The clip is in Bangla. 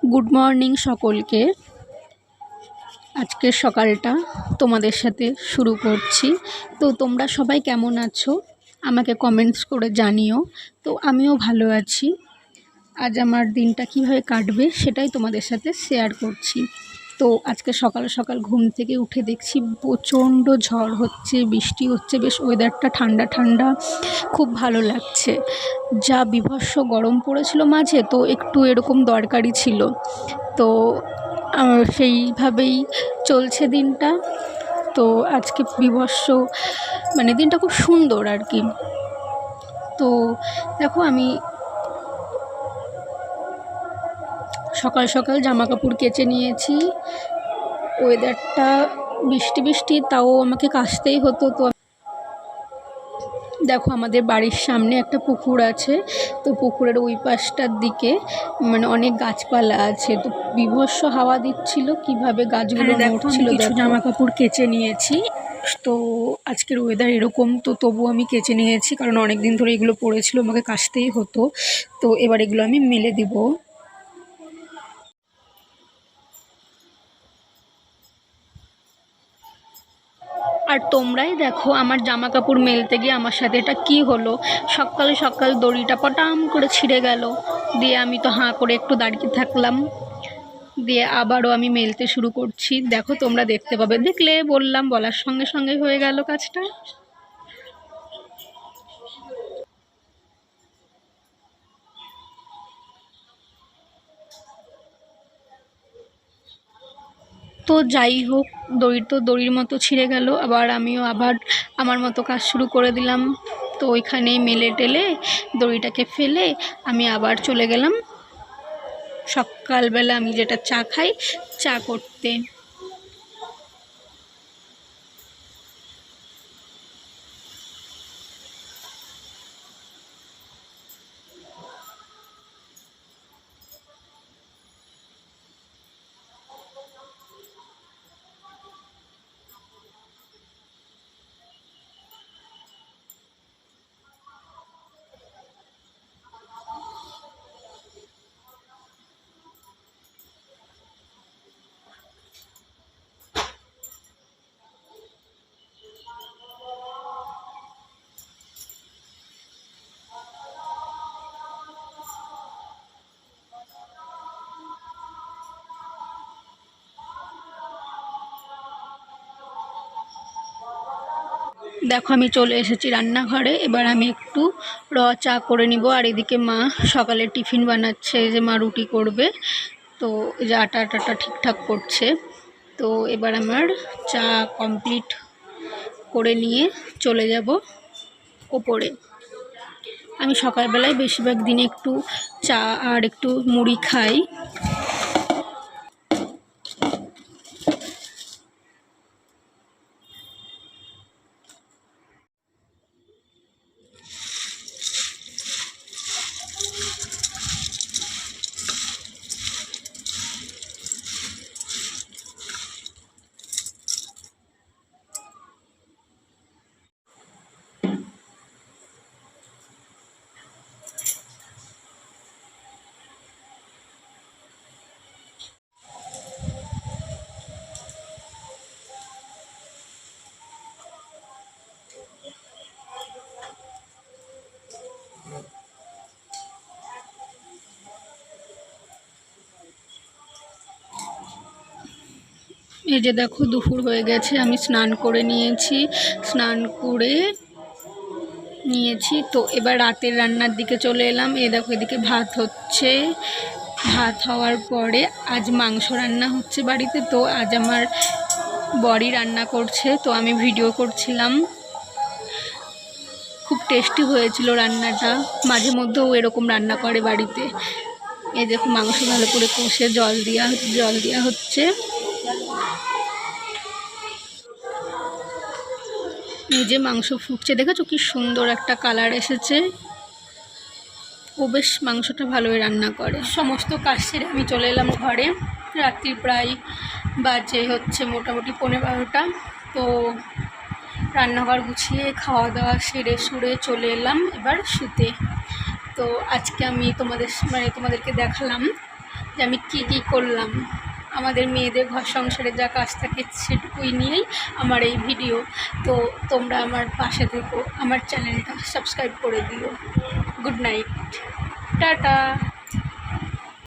গুড মর্নিং সকলকে। আজকের সকালটা তোমাদের সাথে শুরু করছি। তো তোমরা সবাই কেমন আছো আমাকে কমেন্টস করে জানিও। তো আমিও ভালো আছি। আজ আমার দিনটা কীভাবে কাটবে সেটাই তোমাদের সাথে শেয়ার করছি। তো আজকে সকাল সকাল ঘুম থেকে উঠে দেখছি প্রচণ্ড ঝড় হচ্ছে, বৃষ্টি হচ্ছে, বেশ ওয়েদারটা ঠান্ডা ঠান্ডা, খুব ভালো লাগছে। যা বীভৎস গরম পড়েছিল মাঝে, তো একটু এরকম দরকারি ছিল। তো সেইভাবেই চলছে দিনটা। তো আজকে বীভৎস দিনটা খুব সুন্দর আর কি। তো দেখো, আমি সকাল সকাল জামা কাপড় কেচে নিয়েছি। ওয়েদারটা বৃষ্টি বৃষ্টি, তাও আমাকে কাচতেই হতো। তো দেখো, আমাদের বাড়ির সামনে একটা পুকুর আছে। তো পুকুরের ওই পাশটার দিকে অনেক গাছপালা আছে। তো বীভৎস হাওয়া দিচ্ছিল, কিভাবে গাছগুলো নড়ছিল। কিছু জামা কাপড় কেচে নিয়েছি। তো আজকের ওয়েদার এরকম, তো তবু আমি কেচে নিয়েছি, কারণ অনেক দিন ধরে এগুলো পড়েছিল, আমাকে কাচতেই হতো। তো এবার এগুলো আমি মেলে দিব। আর তোমরাই দেখো, আমার জামা কাপড় মেলতে গিয়ে আমার সাথে এটা কী হলো। সকাল সকাল দড়িটা পটাম করে ছিঁড়ে গেল। দিয়ে আমি তো হাঁ করে একটু দাঁড়িয়ে থাকলাম। দিয়ে আবারও আমি মেলতে শুরু করছি। দেখো, তোমরা দেখতে পাবে, দেখলে বললাম, বলার সঙ্গে সঙ্গে হয়ে গেল কাজটা। তো যাই হোক, দড়ির মতো ছিঁড়ে গেল। আমিও আমার মতো কাজ শুরু করে দিলাম। তো ওইখানেই মেলে টেলে দড়িটাকে ফেলে আমি আবার চলে গেলাম সকালবেলা আমি যেটা চা খাই, চা করতে। দেখো, আমি চলে এসেছি রান্নাঘরে। এবার আমি একটু চা করে নিব। আর এদিকে মা সকালে টিফিন বানাচ্ছে, যে মা রুটি করবে। তো এই যে আটাটা ঠিকঠাক করছে। তো এবার আমার চা কমপ্লিট করে নিয়ে চলে যাব ওপরে। আমি সকালবেলায় বেশিরভাগ দিনে একটু চা আর একটু মুড়ি খাই। এই যে দেখো, দুপুর হয়ে গেছে, আমি স্নান করে নিয়েছি। তো এবার রাতের রান্নার দিকে চলে এলাম। এই দেখো, এদিকে ভাত হচ্ছে। ভাত হওয়ার পরে আজ মাংস রান্না হচ্ছে বাড়িতে। তো আজ আমার বড়ি রান্না করছে, তো আমি ভিডিও করছিলাম। খুব টেস্টি হয়েছিল রান্নাটা। মাঝে মধ্যেও এরকম রান্না করে বাড়িতে। এই দেখো, মাংস ভালো করে কষে জল দেওয়া হচ্ছে। এই যে মাংস ফুটছে, দেখেছো কি সুন্দর একটা কালার এসেছে। ও বেশ মাংসটা ভালোই রান্না করে। সমস্ত কাজ সেরে আমি চলে এলাম ঘরে। রাত্রি প্রায় বাজে হচ্ছে মোটামুটি 11:30। তো রান্নাঘর গুছিয়ে খাওয়া দাওয়া সেরে সুরে চলে এলাম এবার শুতে। তো আজকে আমি তোমাদেরকে দেখালাম যে আমি কী কী করলাম, আমাদের মেয়েদের ঘর সংসারে যা কাজ থাকে সেটুকুই নিয়েই আমার এই ভিডিও। তো তোমরা আমার পাশে থেকো, আমার চ্যানেলটা সাবস্ক্রাইব করে দিও। Good night, tata.